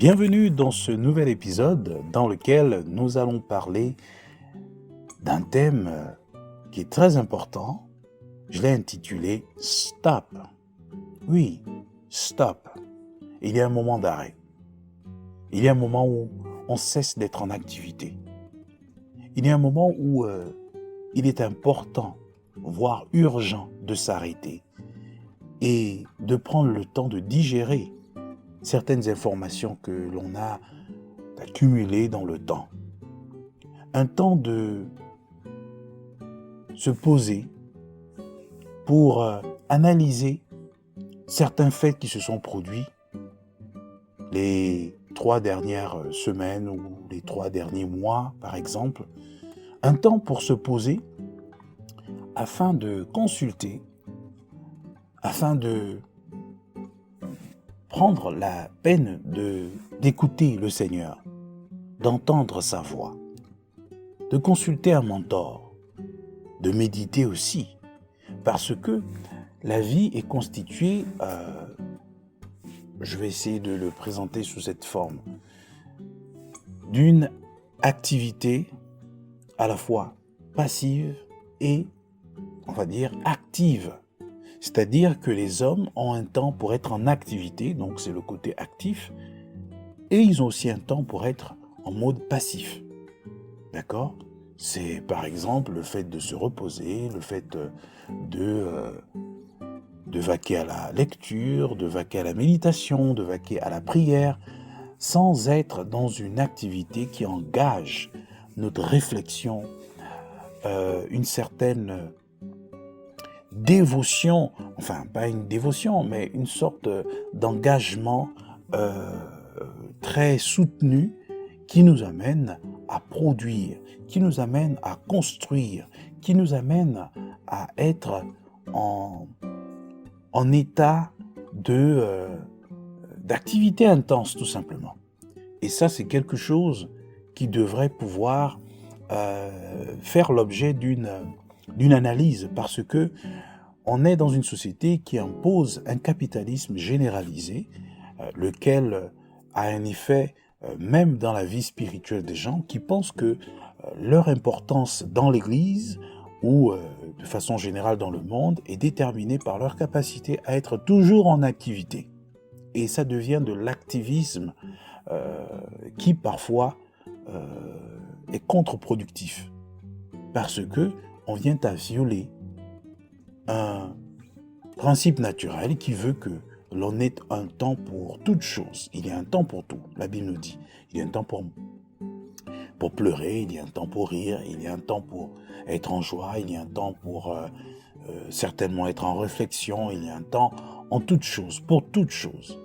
Bienvenue dans ce nouvel épisode dans lequel nous allons parler d'un thème qui est très important. Je l'ai intitulé « Stop ». Oui, stop. Il y a un moment d'arrêt. Il y a un moment où on cesse d'être en activité. Il y a un moment où il est important, voire urgent, de s'arrêter et de prendre le temps de digérer certaines informations que l'on a accumulées dans le temps. Un temps de se poser pour analyser certains faits qui se sont produits les 3 dernières semaines ou les 3 derniers mois, par exemple. Un temps pour se poser afin de consulter, afin de prendre la peine d'écouter le Seigneur, d'entendre sa voix, de consulter un mentor, de méditer aussi, parce que la vie est constituée, je vais essayer de le présenter sous cette forme, d'une activité à la fois passive et, on va dire, active. C'est-à-dire que les hommes ont un temps pour être en activité, donc c'est le côté actif, et ils ont aussi un temps pour être en mode passif. D'accord ? C'est par exemple le fait de se reposer, le fait de vaquer à la lecture, de vaquer à la méditation, de vaquer à la prière, sans être dans une activité qui engage notre réflexion, une certaine dévotion, enfin pas une dévotion, mais une sorte d'engagement très soutenu qui nous amène à produire, qui nous amène à construire, qui nous amène à être en état d'activité intense tout simplement. Et ça, c'est quelque chose qui devrait pouvoir faire l'objet d'une analyse, parce que on est dans une société qui impose un capitalisme généralisé, lequel a un effet même dans la vie spirituelle des gens, qui pensent que leur importance dans l'Église ou de façon générale dans le monde est déterminée par leur capacité à être toujours en activité. Et ça devient de l'activisme qui parfois est contre-productif, parce que on vient à violer un principe naturel qui veut que l'on ait un temps pour toute chose. Il y a un temps pour tout, la Bible nous dit. Il y a un temps pour pleurer, il y a un temps pour rire, il y a un temps pour être en joie, il y a un temps pour certainement être en réflexion, il y a un temps en toute chose, pour toute chose.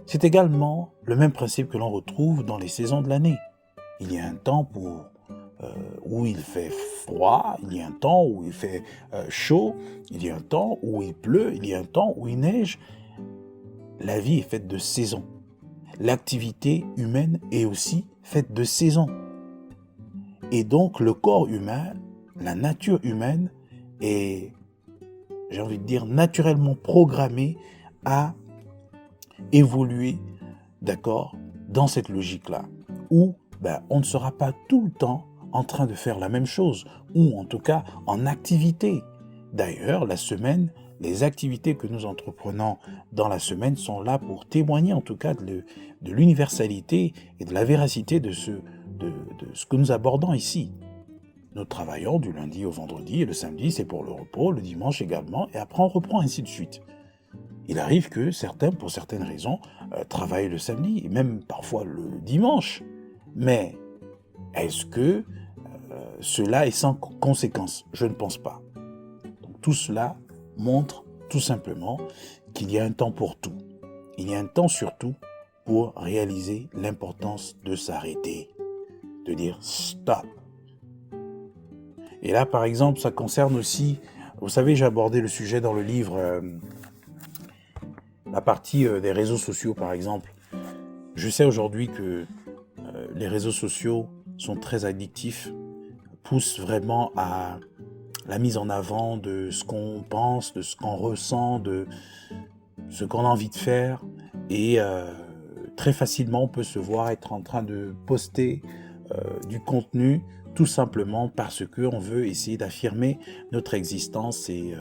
C'est également le même principe que l'on retrouve dans les saisons de l'année. Il y a un temps pour où il fait froid, il y a un temps où il fait chaud, il y a un temps où il pleut, il y a un temps où il neige. La vie est faite de saisons. L'activité humaine est aussi faite de saisons. Et donc le corps humain, la nature humaine est, j'ai envie de dire, naturellement programmée à évoluer, d'accord, dans cette logique-là, où on ne sera pas tout le temps en train de faire la même chose, ou en tout cas en activité. D'ailleurs, la semaine, les activités que nous entreprenons dans la semaine sont là pour témoigner en tout cas de l'universalité et de la véracité de ce que nous abordons ici. Nous travaillons du lundi au vendredi, et le samedi c'est pour le repos, le dimanche également, et après on reprend ainsi de suite. Il arrive que certains, pour certaines raisons, travaillent le samedi, et même parfois le dimanche. Mais est-ce que cela est sans conséquence? Je ne pense pas. Donc, tout cela montre tout simplement qu'il y a un temps pour tout. Il y a un temps surtout pour réaliser l'importance de s'arrêter, de dire stop. Et là, par exemple, ça concerne aussi, vous savez, j'ai abordé le sujet dans le livre, la partie des réseaux sociaux, par exemple. Je sais aujourd'hui que les réseaux sociaux sont très addictifs, poussent vraiment à la mise en avant de ce qu'on pense, de ce qu'on ressent, de ce qu'on a envie de faire, et très facilement, on peut se voir être en train de poster du contenu tout simplement parce qu'on veut essayer d'affirmer notre existence et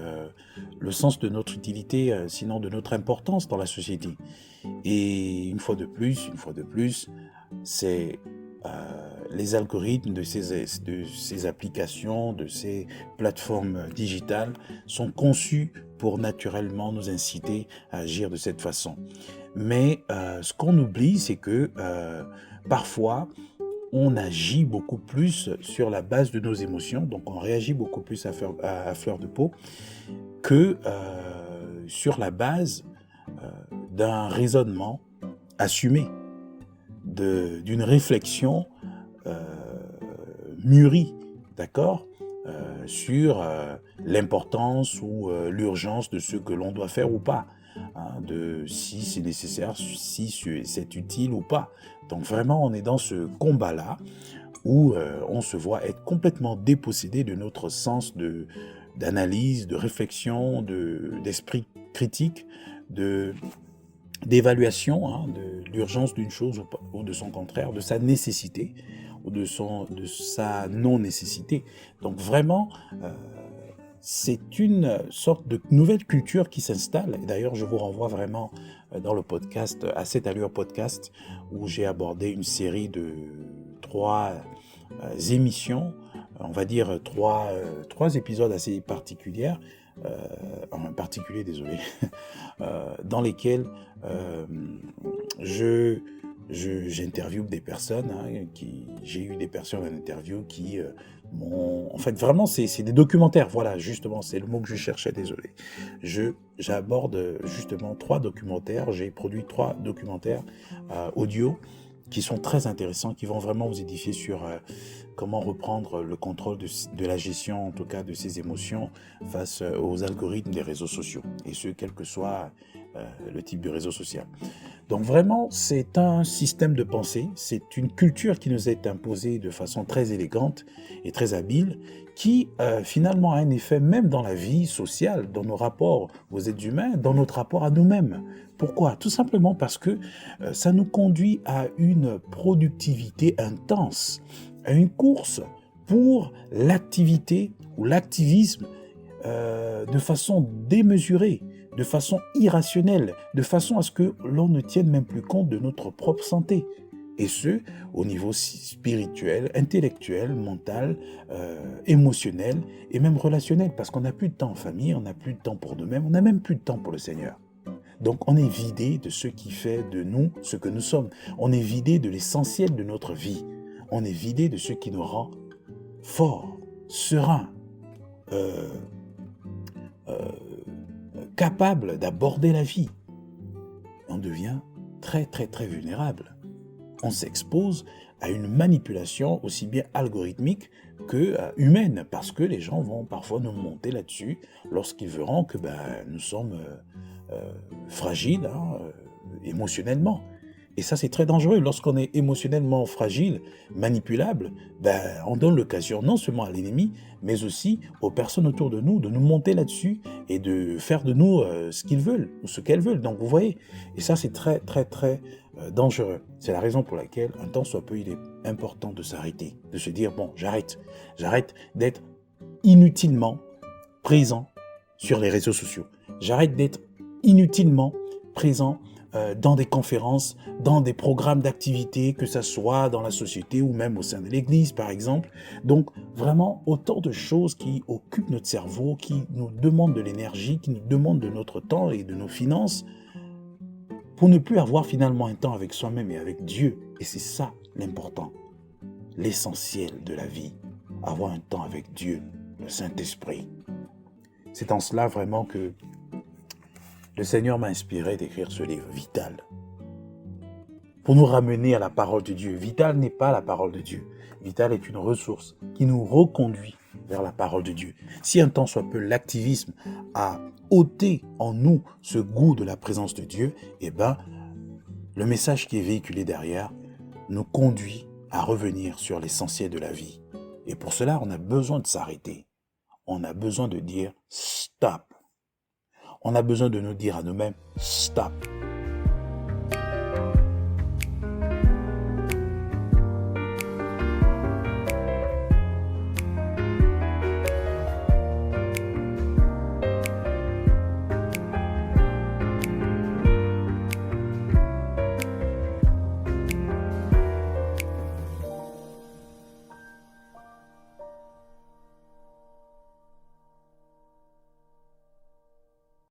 le sens de notre utilité, sinon de notre importance dans la société. Et une fois de plus, c'est les algorithmes de ces applications, de ces plateformes digitales sont conçus pour naturellement nous inciter à agir de cette façon. Mais ce qu'on oublie, c'est que parfois, on agit beaucoup plus sur la base de nos émotions, donc on réagit beaucoup plus à fleur de peau que sur la base d'un raisonnement assumé, d'une réflexion mûrie, d'accord, sur l'importance ou l'urgence de ce que l'on doit faire ou pas, hein, de si c'est nécessaire, si c'est utile ou pas. Donc vraiment, on est dans ce combat-là où on se voit être complètement dépossédé de notre sens d'analyse, de réflexion, d'esprit critique, d'évaluation, hein, de l'urgence d'une chose ou de son contraire, de sa nécessité ou de sa non-nécessité. Donc vraiment, c'est une sorte de nouvelle culture qui s'installe. Et d'ailleurs, je vous renvoie vraiment dans le podcast, à cette allure podcast, où j'ai abordé une série de 3 émissions, on va dire 3 épisodes assez particuliers, en particulier, désolé, dans lesquels j'interviewe des personnes, hein, j'ai eu des personnes en interview qui m'ont... En fait, vraiment, c'est des documentaires, voilà, justement, c'est le mot que je cherchais, désolé. J'aborde justement 3 documentaires, j'ai produit 3 documentaires audio qui sont très intéressants, qui vont vraiment vous édifier sur comment reprendre le contrôle de la gestion, en tout cas de ses émotions, face aux algorithmes des réseaux sociaux, et ce, quel que soit le type de réseau social. Donc vraiment, c'est un système de pensée, c'est une culture qui nous est imposée de façon très élégante et très habile, qui finalement a un effet même dans la vie sociale, dans nos rapports aux êtres humains, dans notre rapport à nous-mêmes. Pourquoi? Tout simplement parce que ça nous conduit à une productivité intense, à une course pour l'activité ou l'activisme de façon démesurée, de façon irrationnelle, de façon à ce que l'on ne tienne même plus compte de notre propre santé. Et ce, au niveau spirituel, intellectuel, mental, émotionnel et même relationnel, parce qu'on n'a plus de temps en famille, on n'a plus de temps pour nous-mêmes, on n'a même plus de temps pour le Seigneur. Donc on est vidé de ce qui fait de nous ce que nous sommes. On est vidé de l'essentiel de notre vie. On est vidé de ce qui nous rend forts, sereins, capables d'aborder la vie. On devient très très très vulnérable. On s'expose à une manipulation aussi bien algorithmique que humaine, parce que les gens vont parfois nous monter là-dessus lorsqu'ils verront que nous sommes fragiles, hein, émotionnellement. Et ça, c'est très dangereux. Lorsqu'on est émotionnellement fragile, manipulable, on donne l'occasion non seulement à l'ennemi, mais aussi aux personnes autour de nous monter là-dessus et de faire de nous ce qu'ils veulent ou ce qu'elles veulent. Donc, vous voyez, et ça, c'est très, très, très dangereux. C'est la raison pour laquelle, un temps soit peu, il est important de s'arrêter, de se dire, bon, j'arrête d'être inutilement présent sur les réseaux sociaux. J'arrête d'être inutilement présent dans des conférences, dans des programmes d'activité, que ce soit dans la société ou même au sein de l'Église, par exemple. Donc, vraiment, autant de choses qui occupent notre cerveau, qui nous demandent de l'énergie, qui nous demandent de notre temps et de nos finances, pour ne plus avoir finalement un temps avec soi-même et avec Dieu. Et c'est ça l'important, l'essentiel de la vie, avoir un temps avec Dieu, le Saint-Esprit. C'est en cela vraiment que le Seigneur m'a inspiré d'écrire ce livre, Vital, pour nous ramener à la parole de Dieu. Vital n'est pas la parole de Dieu. Vital est une ressource qui nous reconduit vers la parole de Dieu. Si un temps soit peu l'activisme a ôté en nous ce goût de la présence de Dieu, le message qui est véhiculé derrière nous conduit à revenir sur l'essentiel de la vie. Et pour cela, on a besoin de s'arrêter. On a besoin de dire stop. On a besoin de nous dire à nous-mêmes stop.